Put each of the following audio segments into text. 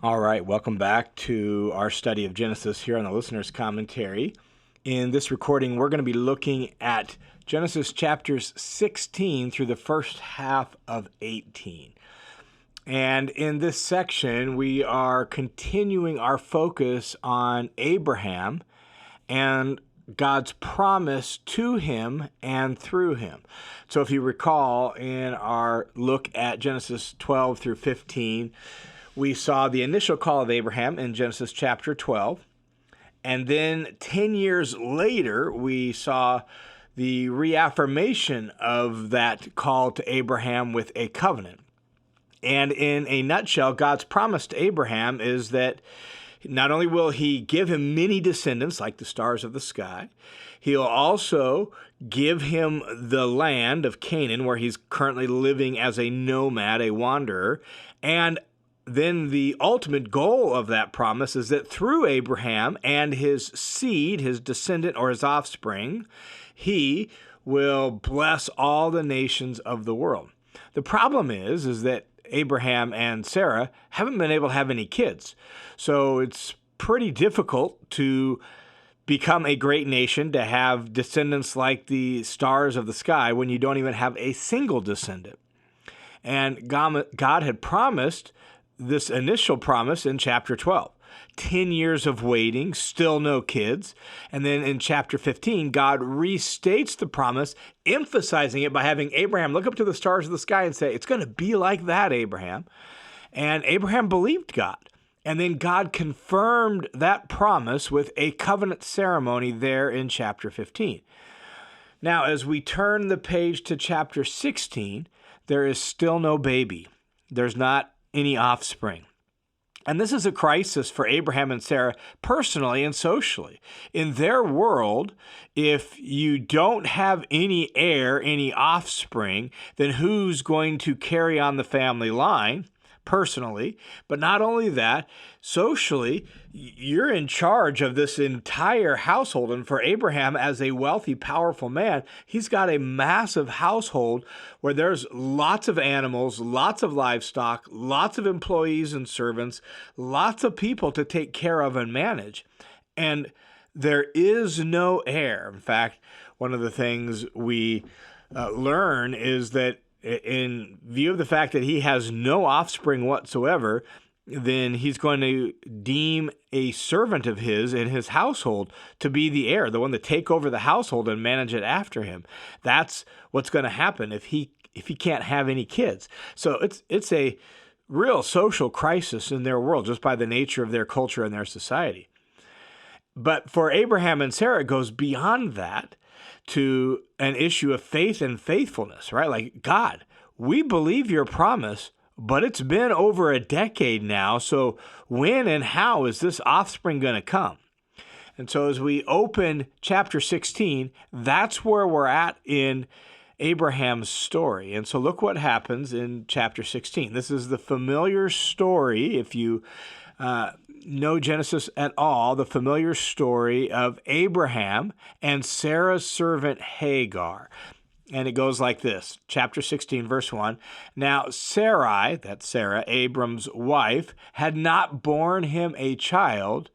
All right, welcome back to our study of Genesis here on the Listener's Commentary. In this recording, we're going to be looking at Genesis chapters 16 through the first half of 18. And in this section, we are continuing our focus on Abraham and God's promise to him and through him. So if you recall, in our look at Genesis 12 through 15, we saw the initial call of Abraham in Genesis chapter 12. And then 10 years later, we saw the reaffirmation of that call to Abraham with a covenant. And in a nutshell, God's promise to Abraham is that not only will he give him many descendants like the stars of the sky, he'll also give him the land of Canaan where he's currently living as a nomad, a wanderer, and then the ultimate goal of that promise is that through Abraham and his seed, his descendant or his offspring, he will bless all the nations of the world. The problem is that Abraham and Sarah haven't been able to have any kids. So it's pretty difficult to become a great nation, to have descendants like the stars of the sky when you don't even have a single descendant. And God had promised this initial promise in chapter 12. 10 years of waiting, still no kids. And then in chapter 15, God restates the promise, emphasizing it by having Abraham look up to the stars of the sky and say, it's going to be like that, Abraham. And Abraham believed God. And then God confirmed that promise with a covenant ceremony there in chapter 15. Now, as we turn the page to chapter 16, there is still no baby. There's not any offspring. And this is a crisis for Abraham and Sarah personally and socially. In their world, if you don't have any heir, any offspring, then who's going to carry on the family line? Personally, but not only that, socially, you're in charge of this entire household. And for Abraham, as a wealthy, powerful man, he's got a massive household where there's lots of animals, lots of livestock, lots of employees and servants, lots of people to take care of and manage. And there is no heir. In fact, one of the things we learn is that in view of the fact that he has no offspring whatsoever, then he's going to deem a servant of his in his household to be the heir, the one to take over the household and manage it after him. That's what's going to happen if he can't have any kids. So it's a real social crisis in their world just by the nature of their culture and their society. But for Abraham and Sarah, it goes beyond that to an issue of faith and faithfulness, right? Like, God, we believe your promise, but it's been over a decade now. So when and how is this offspring going to come? And so as we open chapter 16, that's where we're at in Abraham's story. And so look what happens in chapter 16. This is the familiar story, if you know Genesis at all, the familiar story of Abraham and Sarah's servant Hagar. And it goes like this, chapter 16, verse 1. Now Sarai, that's Sarah, Abram's wife, had not borne him a child,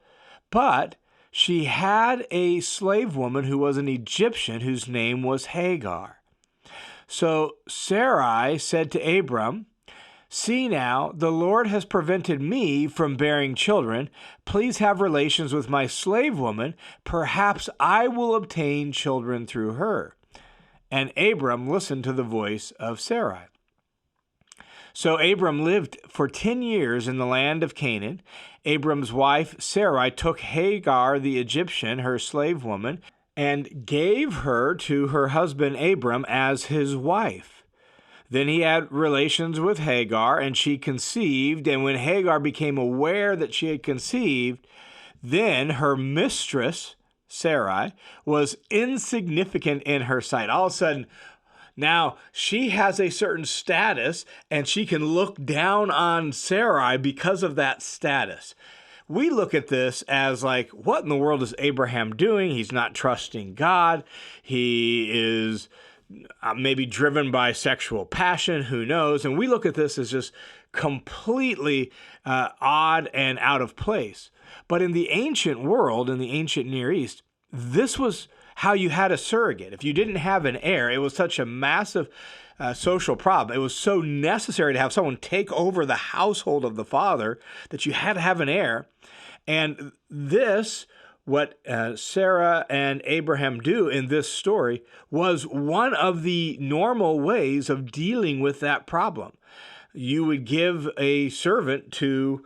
but she had a slave woman who was an Egyptian whose name was Hagar. So Sarai said to Abram, "See now, the Lord has prevented me from bearing children. Please have relations with my slave woman. Perhaps I will obtain children through her." And Abram listened to the voice of Sarai. So Abram lived for 10 years in the land of Canaan. Abram's wife Sarai took Hagar the Egyptian, her slave woman, and gave her to her husband Abram as his wife. Then he had relations with Hagar, and she conceived. And when Hagar became aware that she had conceived, then her mistress, Sarai, was insignificant in her sight. All of a sudden, now she has a certain status, and she can look down on Sarai because of that status. We look at this as like, what in the world is Abraham doing? He's not trusting God. He is maybe driven by sexual passion, who knows? And we look at this as just completely odd and out of place. But in the ancient world, in the ancient Near East, this was how you had a surrogate. If you didn't have an heir, it was such a massive social problem. It was so necessary to have someone take over the household of the father that you had to have an heir. And this, what Sarah and Abraham do in this story, was one of the normal ways of dealing with that problem. You would give a servant to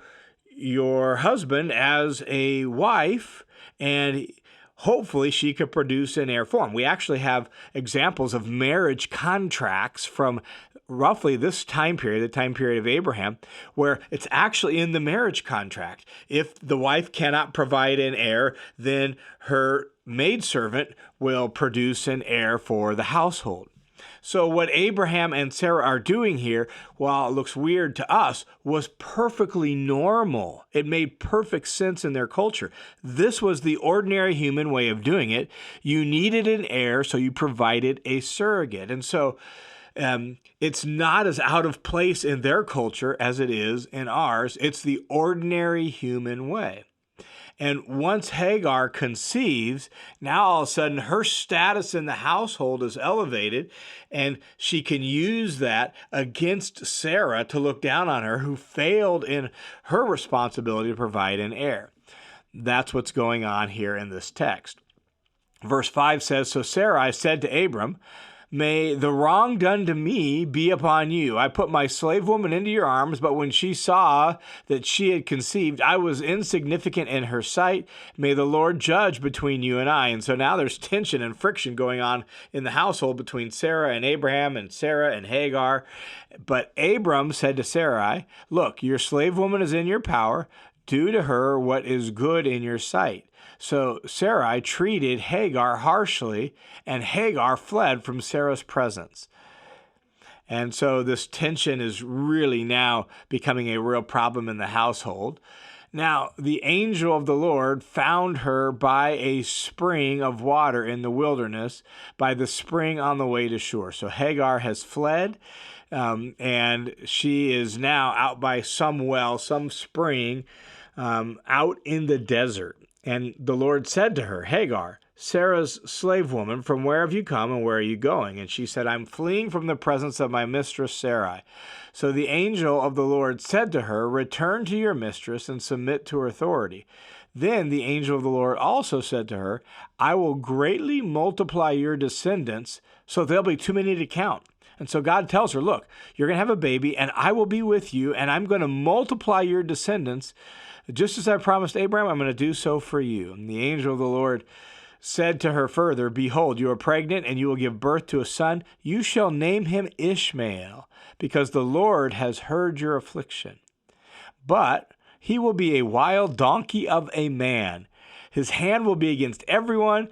your husband as a wife, and hopefully she could produce an heir for him. We actually have examples of marriage contracts from roughly this time period, the time period of Abraham, where it's actually in the marriage contract. If the wife cannot provide an heir, then her maidservant will produce an heir for the household. So what Abraham and Sarah are doing here, while it looks weird to us, was perfectly normal. It made perfect sense in their culture. This was the ordinary human way of doing it. You needed an heir, so you provided a surrogate. And so it's not as out of place in their culture as it is in ours. It's the ordinary human way. And once Hagar conceives, now all of a sudden her status in the household is elevated, and she can use that against Sarah to look down on her, who failed in her responsibility to provide an heir. That's what's going on here in this text. Verse 5 says, "So Sarai said to Abram, 'May the wrong done to me be upon you. I put my slave woman into your arms, but when she saw that she had conceived, I was insignificant in her sight. May the Lord judge between you and I.'" And so now there's tension and friction going on in the household between Sarah and Abraham and Sarah and Hagar. But Abram said to Sarai, "Look, your slave woman is in your power. Do to her what is good in your sight." So Sarai treated Hagar harshly, and Hagar fled from Sarah's presence. And so this tension is really now becoming a real problem in the household. Now, the angel of the Lord found her by a spring of water in the wilderness, by the spring on the way to Shur. So Hagar has fled, and she is now out by some well, some spring, out in the desert. And the Lord said to her, "Hagar, Sarah's slave woman, from where have you come and where are you going?" And she said, "I'm fleeing from the presence of my mistress Sarai." So the angel of the Lord said to her, "Return to your mistress and submit to her authority." Then the angel of the Lord also said to her, "I will greatly multiply your descendants, so there'll be too many to count." And so God tells her, "Look, you're going to have a baby, and I will be with you, and I'm going to multiply your descendants. Just as I promised Abraham, I'm going to do so for you." And the angel of the Lord said to her further, "Behold, you are pregnant, and you will give birth to a son. You shall name him Ishmael, because the Lord has heard your affliction. But he will be a wild donkey of a man. His hand will be against everyone,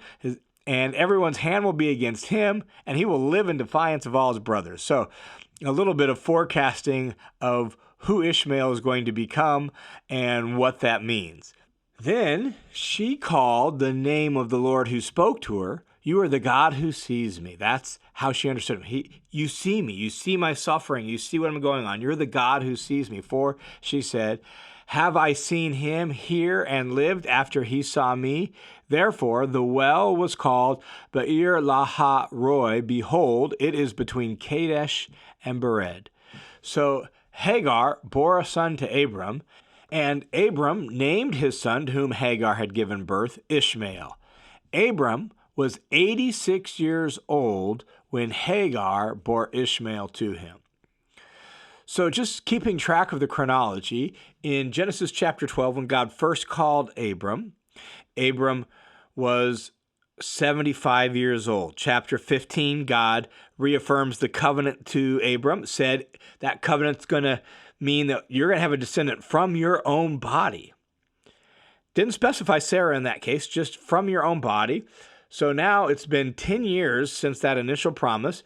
and everyone's hand will be against him, and he will live in defiance of all his brothers." So a little bit of forecasting of who Ishmael is going to become and what that means. Then she called the name of the Lord who spoke to her, "You are the God who sees me." That's how she understood him. You see me. You see my suffering. You see what I'm going on. You're the God who sees me. For, she said, "Have I seen him here and lived after he saw me?" Therefore, the well was called Be'er Lahai Roi. Behold, it is between Kadesh and Bered. So Hagar bore a son to Abram, and Abram named his son to whom Hagar had given birth Ishmael. Abram was 86 years old when Hagar bore Ishmael to him. So just keeping track of the chronology, in Genesis chapter 12, when God first called Abram was 75 years old. Chapter 15, God reaffirms the covenant to Abram, said that covenant's going to mean that you're going to have a descendant from your own body. Didn't specify Sarah in that case, just from your own body. So now it's been 10 years since that initial promise,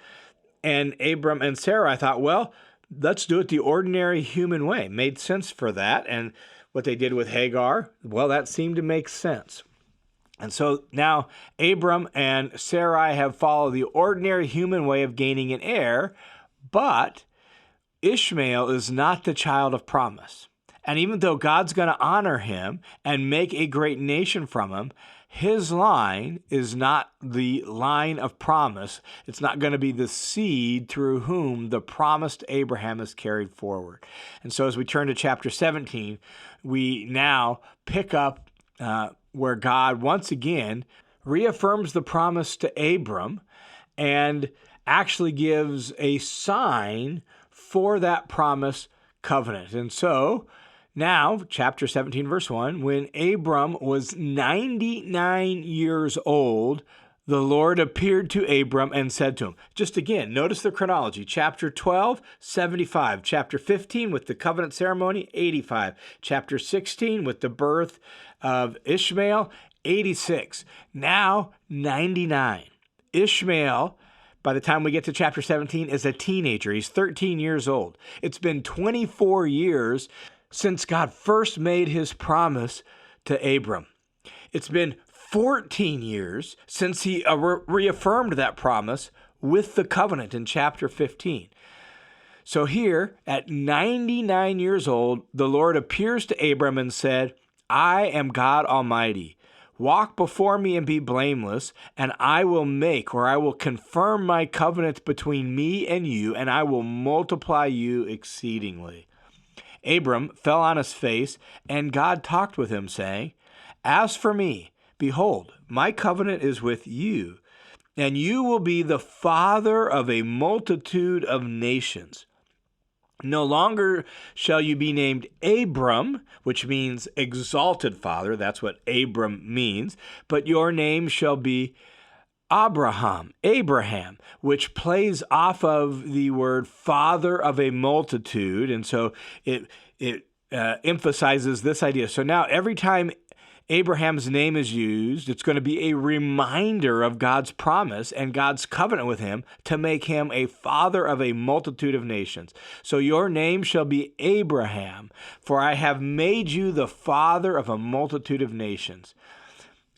and Abram and Sarah, I thought, well, let's do it the ordinary human way. Made sense for that, and what they did with Hagar, well, that seemed to make sense. And so now Abram and Sarai have followed the ordinary human way of gaining an heir, but Ishmael is not the child of promise. And even though God's going to honor him and make a great nation from him, his line is not the line of promise. It's not going to be the seed through whom the promise to Abraham is carried forward. And so as we turn to chapter 17, we now pick up where God once again reaffirms the promise to Abram and actually gives a sign for that promise covenant. And so now, chapter 17, verse 1, when Abram was 99 years old, the Lord appeared to Abram and said to him, just again, notice the chronology. Chapter 12, 75. Chapter 15 with the covenant ceremony, 85. Chapter 16 with the birth of Ishmael, 86. Now, 99. Ishmael, by the time we get to chapter 17, is a teenager. He's 13 years old. It's been 24 years since God first made his promise to Abram. It's been 14 years since he reaffirmed that promise with the covenant in chapter 15. So here, at 99 years old, the Lord appears to Abram and said, I am God Almighty. Walk before me and be blameless, and I will make, or I will confirm my covenant between me and you, and I will multiply you exceedingly. Abram fell on his face, and God talked with him, saying, As for me, behold, my covenant is with you, and you will be the father of a multitude of nations. No longer shall you be named Abram, which means exalted father. That's what Abram means. But your name shall be Abraham, which plays off of the word father of a multitude. And so it emphasizes this idea. So now every time Abraham's name is used, it's going to be a reminder of God's promise and God's covenant with him to make him a father of a multitude of nations. So your name shall be Abraham, for I have made you the father of a multitude of nations.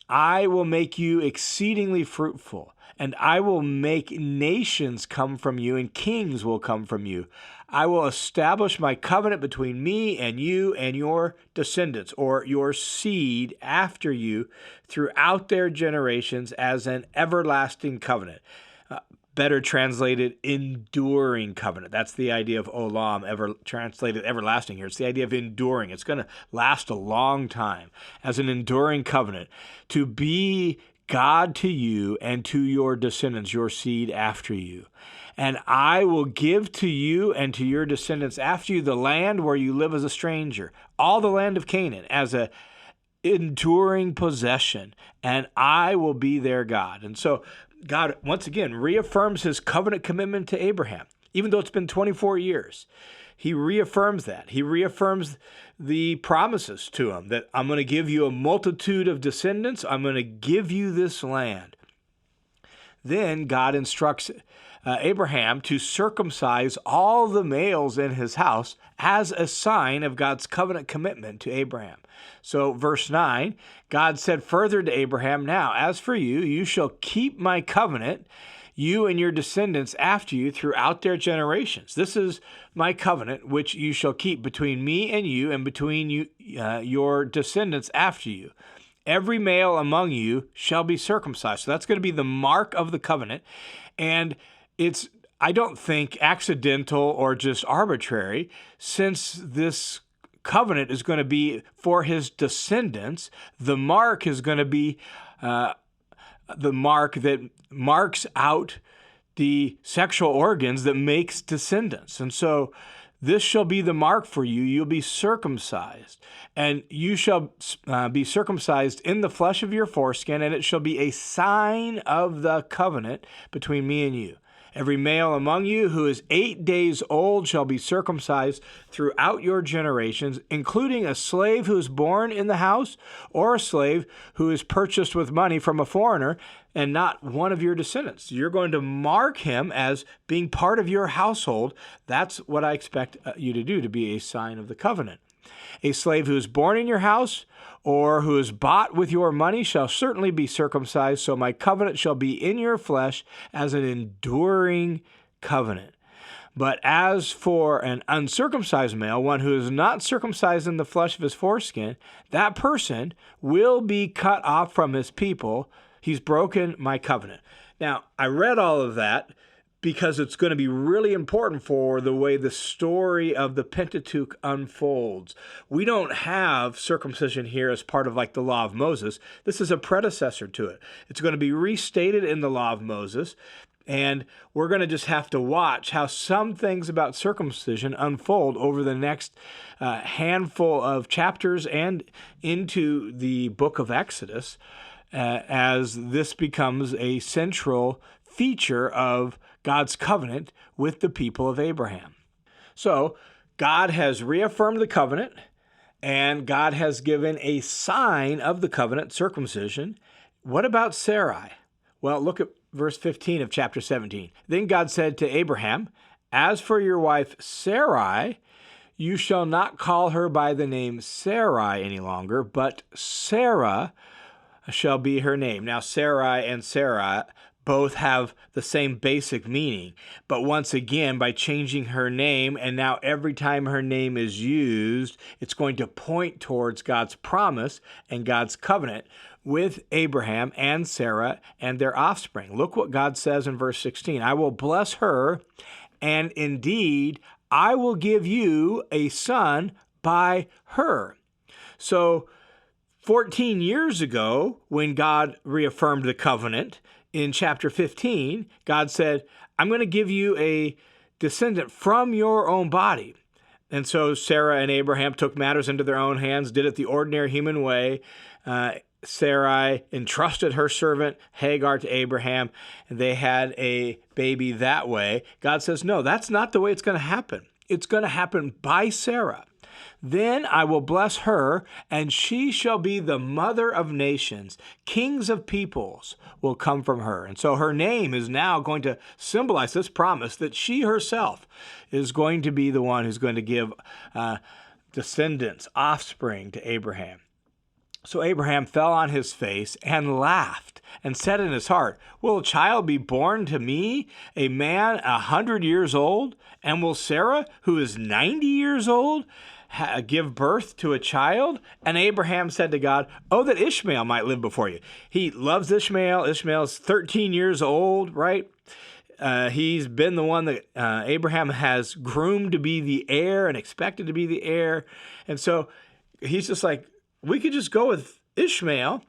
I will make you exceedingly fruitful, and I will make nations come from you, and kings will come from you. I will establish my covenant between me and you and your descendants, or your seed after you, throughout their generations as an everlasting covenant. Better translated, enduring covenant. That's the idea of olam, translated everlasting here. It's the idea of enduring. It's going to last a long time as an enduring covenant to be God to you and to your descendants, your seed after you. And I will give to you and to your descendants after you the land where you live as a stranger, all the land of Canaan as a enduring possession, and I will be their God. And so God, once again, reaffirms his covenant commitment to Abraham, even though it's been 24 years. He reaffirms that. He reaffirms the promises to him that I'm going to give you a multitude of descendants. I'm going to give you this land. Then God instructs Abraham to circumcise all the males in his house as a sign of God's covenant commitment to Abraham. So verse 9, God said further to Abraham, Now, as for you, you shall keep my covenant, you and your descendants after you throughout their generations. This is my covenant, which you shall keep between me and you and between you, your descendants after you. Every male among you shall be circumcised. So that's going to be the mark of the covenant. And it's, I don't think, accidental or just arbitrary, since this covenant is going to be for his descendants. The mark is going to be the mark that marks out the sexual organs that makes descendants. And so this shall be the mark for you. You'll be circumcised, and you shall be circumcised in the flesh of your foreskin, and it shall be a sign of the covenant between me and you. Every male among you who is 8 days old shall be circumcised throughout your generations, including a slave who is born in the house or a slave who is purchased with money from a foreigner and not one of your descendants. You're going to mark him as being part of your household. That's what I expect you to do, to be a sign of the covenant. A slave who is born in your house or who is bought with your money shall certainly be circumcised, so my covenant shall be in your flesh as an enduring covenant. But as for an uncircumcised male, one who is not circumcised in the flesh of his foreskin, that person will be cut off from his people. He's broken my covenant. Now, I read all of that because it's going to be really important for the way the story of the Pentateuch unfolds. We don't have circumcision here as part of like the law of Moses. This is a predecessor to it. It's going to be restated in the law of Moses. And we're going to just have to watch how some things about circumcision unfold over the next handful of chapters and into the book of Exodus as this becomes a central feature of God's covenant with the people of Abraham. So God has reaffirmed the covenant, and God has given a sign of the covenant, circumcision. What about Sarai? Well, look at verse 15 of chapter 17. Then God said to Abraham, as for your wife Sarai, you shall not call her by the name Sarai any longer, but Sarah shall be her name. Now, Sarai and Sarah both have the same basic meaning, but once again, by changing her name, and now every time her name is used, it's going to point towards God's promise and God's covenant with Abraham and Sarah and their offspring. Look what God says in verse 16. I will bless her, and indeed, I will give you a son by her. So 14 years ago, when God reaffirmed the covenant, in chapter 15, God said, I'm going to give you a descendant from your own body. And so Sarah and Abraham took matters into their own hands, did it the ordinary human way. Sarai entrusted her servant Hagar to Abraham, and they had a baby that way. God says, no, that's not the way it's going to happen. It's going to happen by Sarah. Then I will bless her, and she shall be the mother of nations. Kings of peoples will come from her. And so her name is now going to symbolize this promise that she herself is going to be the one who's going to give descendants, offspring to Abraham. So Abraham fell on his face and laughed and said in his heart, will a child be born to me, a man 100 years old? And will Sarah, who is 90 years old, give birth to a child? And Abraham said to God, oh, that Ishmael might live before you. He loves Ishmael. Ishmael's 13 years old, right? He's been the one that Abraham has groomed to be the heir and expected to be the heir. And so he's just like, we could just go with Ishmael.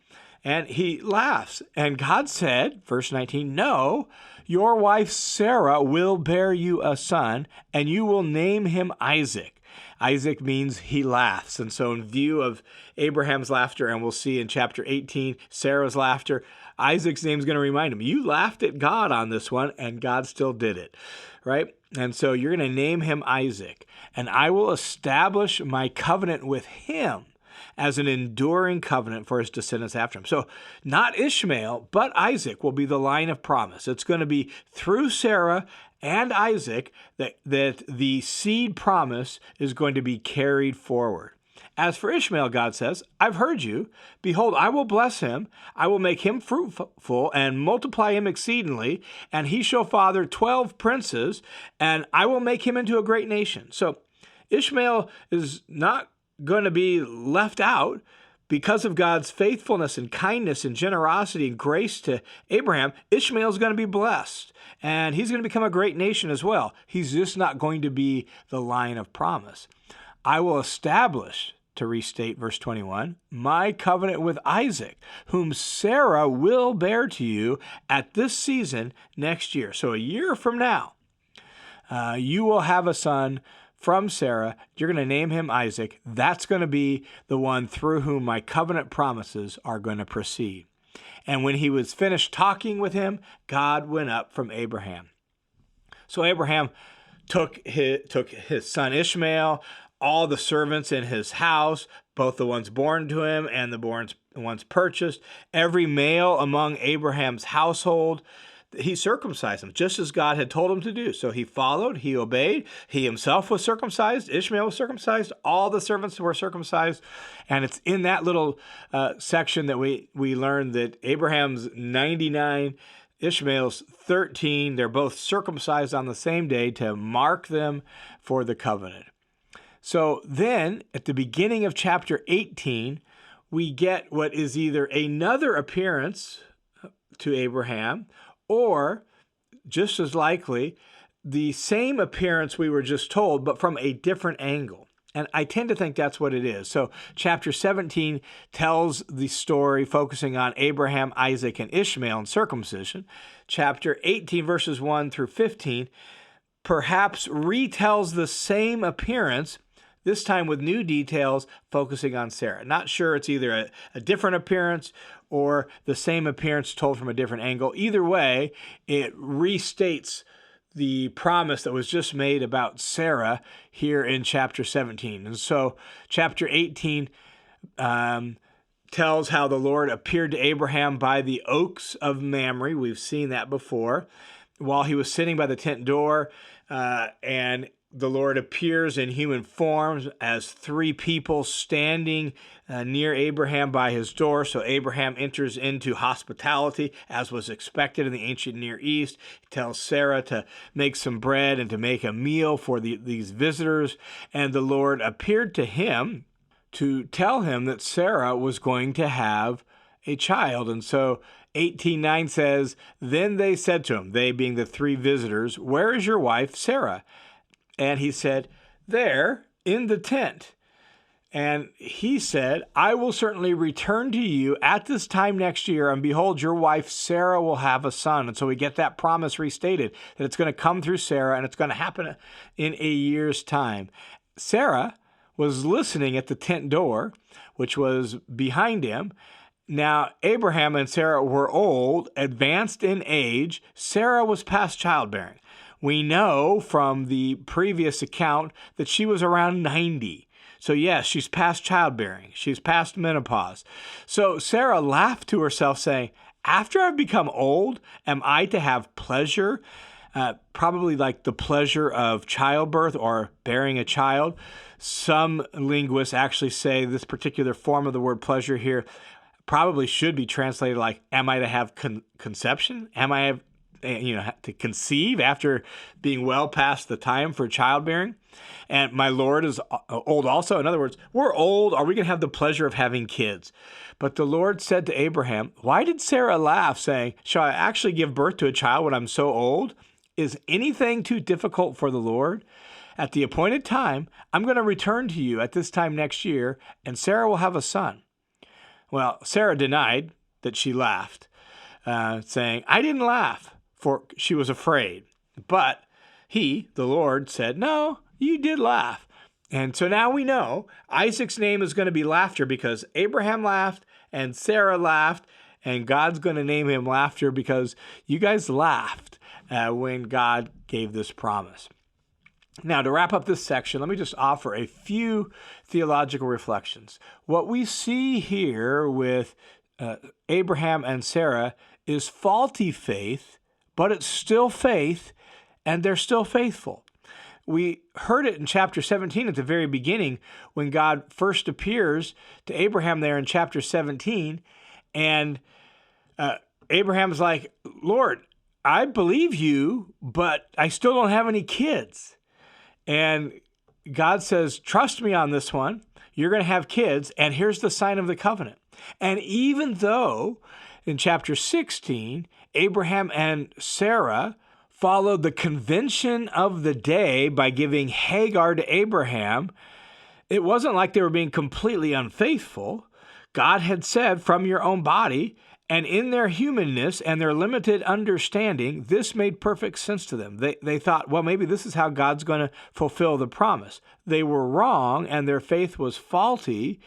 And he laughs. And God said, verse 19, no, your wife Sarah will bear you a son, and you will name him Isaac. Isaac means he laughs. And so in view of Abraham's laughter, and we'll see in chapter 18, Sarah's laughter, Isaac's name is going to remind him, you laughed at God on this one, and God still did it, right? And so you're going to name him Isaac, and I will establish my covenant with him as an enduring covenant for his descendants after him. So not Ishmael, but Isaac will be the line of promise. It's going to be through Sarah and Isaac that the seed promise is going to be carried forward. As for Ishmael, God says, I've heard you. Behold, I will bless him. I will make him fruitful and multiply him exceedingly, and he shall father 12 princes, and I will make him into a great nation. So Ishmael is not going to be left out because of God's faithfulness and kindness and generosity and grace to Abraham. Ishmael is going to be blessed, and he's going to become a great nation as well. He's just not going to be the line of promise. I will establish, to restate verse 21, my covenant with Isaac, whom Sarah will bear to you at this season next year. So a year from now, you will have a son from Sarah. You're going to name him Isaac. That's going to be the one through whom my covenant promises are going to proceed. And when he was finished talking with him, God went up from Abraham. So Abraham took his son Ishmael, all the servants in his house, both the ones born to him and the ones purchased, every male among Abraham's household, he circumcised him, just as God had told him to do. So he followed, he obeyed, he himself was circumcised, Ishmael was circumcised, all the servants were circumcised. And it's in that little section that we learned that Abraham's 99, Ishmael's 13, they're both circumcised on the same day to mark them for the covenant. So then, at the beginning of chapter 18, we get what is either another appearance to Abraham, or just as likely, the same appearance we were just told, but from a different angle. And I tend to think that's what it is. So chapter 17 tells the story focusing on Abraham, Isaac, and Ishmael and circumcision. Chapter 18, verses 1 through 15, perhaps retells the same appearance, this time with new details focusing on Sarah. Not sure it's either a different appearance or the same appearance told from a different angle. Either way, it restates the promise that was just made about Sarah here in chapter 17. And so chapter 18 tells how the Lord appeared to Abraham by the oaks of Mamre. We've seen that before. While he was sitting by the tent door, and the Lord appears in human forms as three people standing near Abraham by his door. So Abraham enters into hospitality, as was expected in the ancient Near East. He tells Sarah to make some bread and to make a meal for these visitors. And the Lord appeared to him to tell him that Sarah was going to have a child. And so 18:9 says, "Then they said to him," they being the three visitors, "Where is your wife, Sarah?" And he said, "There, in the tent." And he said, "I will certainly return to you at this time next year, and behold, your wife Sarah will have a son." And so we get that promise restated, that it's going to come through Sarah, and it's going to happen in a year's time. Sarah was listening at the tent door, which was behind him. Now, Abraham and Sarah were old, advanced in age. Sarah was past childbearing. We know from the previous account that she was around 90. So yes, she's past childbearing. She's past menopause. So Sarah laughed to herself, saying, "After I've become old, am I to have pleasure?" Probably like the pleasure of childbirth or bearing a child. Some linguists actually say this particular form of the word pleasure here probably should be translated like, "Am I to have conception? Am I to conceive after being well past the time for childbearing?" And my Lord is old also. In other words, we're old. Are we going to have the pleasure of having kids? But the Lord said to Abraham, "Why did Sarah laugh, saying, 'Shall I actually give birth to a child when I'm so old? Is anything too difficult for the Lord? At the appointed time, I'm going to return to you at this time next year, and Sarah will have a son.'" Well, Sarah denied that she laughed, saying, "I didn't laugh," for she was afraid. But he, the Lord, said, "No, you did laugh." And so now we know Isaac's name is going to be Laughter because Abraham laughed and Sarah laughed, and God's going to name him Laughter because you guys laughed when God gave this promise. Now, to wrap up this section, let me just offer a few theological reflections. What we see here with Abraham and Sarah is faulty faith, but it's still faith, and they're still faithful. We heard it in chapter 17 at the very beginning when God first appears to Abraham there in chapter 17, and Abraham's like, "Lord, I believe you, but I still don't have any kids." And God says, "Trust me on this one. You're going to have kids, and here's the sign of the covenant." And even though in chapter 16, Abraham and Sarah followed the convention of the day by giving Hagar to Abraham, it wasn't like they were being completely unfaithful. God had said, "From your own body," and in their humanness and their limited understanding, this made perfect sense to them. They thought, well, maybe this is how God's going to fulfill the promise. They were wrong, and their faith was faulty,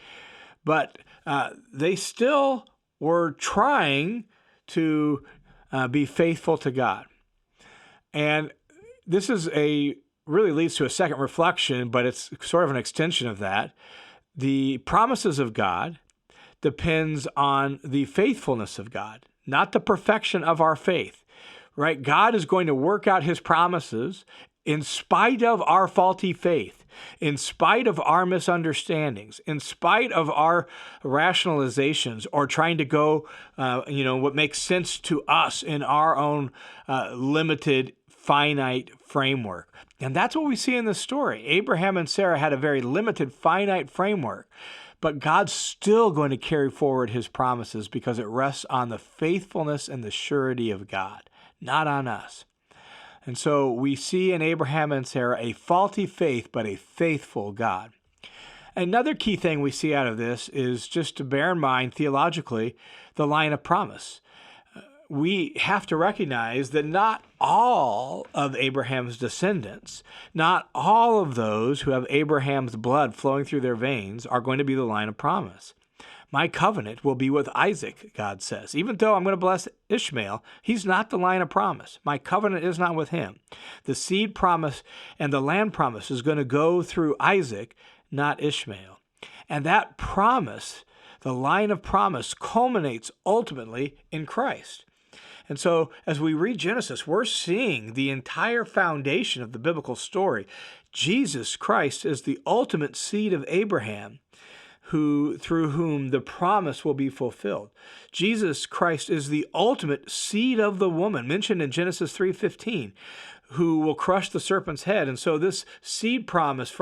but they still were trying to be faithful to God. And this is really leads to a second reflection, but it's sort of an extension of that. The promises of God depends on the faithfulness of God, not the perfection of our faith. right? God is going to work out his promises in spite of our faulty faith, in spite of our misunderstandings, in spite of our rationalizations or trying to go, what makes sense to us in our own limited, finite framework. And that's what we see in this story. Abraham and Sarah had a very limited, finite framework, but God's still going to carry forward his promises because it rests on the faithfulness and the surety of God, not on us. And so we see in Abraham and Sarah a faulty faith, but a faithful God. Another key thing we see out of this is just to bear in mind theologically the line of promise. We have to recognize that not all of Abraham's descendants, not all of those who have Abraham's blood flowing through their veins are going to be the line of promise. My covenant will be with Isaac, God says. Even though I'm going to bless Ishmael, he's not the line of promise. My covenant is not with him. The seed promise and the land promise is going to go through Isaac, not Ishmael. And that promise, the line of promise, culminates ultimately in Christ. And so as we read Genesis, we're seeing the entire foundation of the biblical story. Jesus Christ is the ultimate seed of Abraham, through whom the promise will be fulfilled. Jesus Christ is the ultimate seed of the woman, mentioned in Genesis 3:15, who will crush the serpent's head. And so this seed promise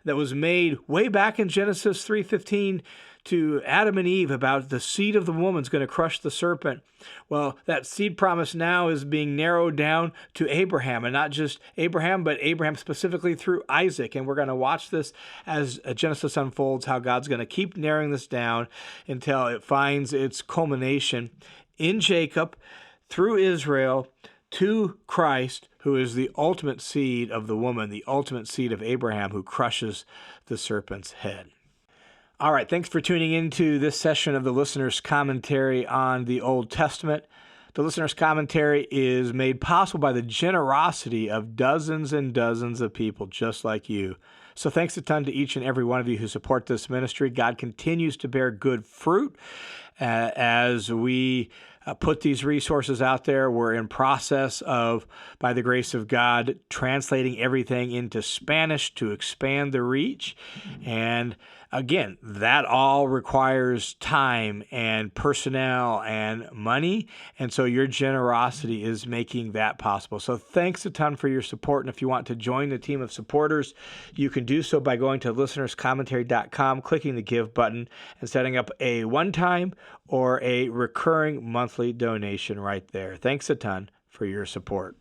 that was made way back in Genesis 3:15 to Adam and Eve about the seed of the woman is going to crush the serpent. Well, that seed promise now is being narrowed down to Abraham, and not just Abraham, but Abraham specifically through Isaac. And we're going to watch this as Genesis unfolds, how God's going to keep narrowing this down until it finds its culmination in Jacob, through Israel, to Christ, who is the ultimate seed of the woman, the ultimate seed of Abraham, who crushes the serpent's head. All right, thanks for tuning into this session of the Listener's Commentary on the Old Testament. The Listener's Commentary is made possible by the generosity of dozens and dozens of people just like you. So thanks a ton to each and every one of you who support this ministry. God continues to bear good fruit as we put these resources out there. We're in process of, by the grace of God, translating everything into Spanish to expand the reach. And again, that all requires time and personnel and money. And so your generosity is making that possible. So thanks a ton for your support. And if you want to join the team of supporters, you can do so by going to listenerscommentary.com, clicking the Give button, and setting up a one-time or a recurring monthly donation right there. Thanks a ton for your support.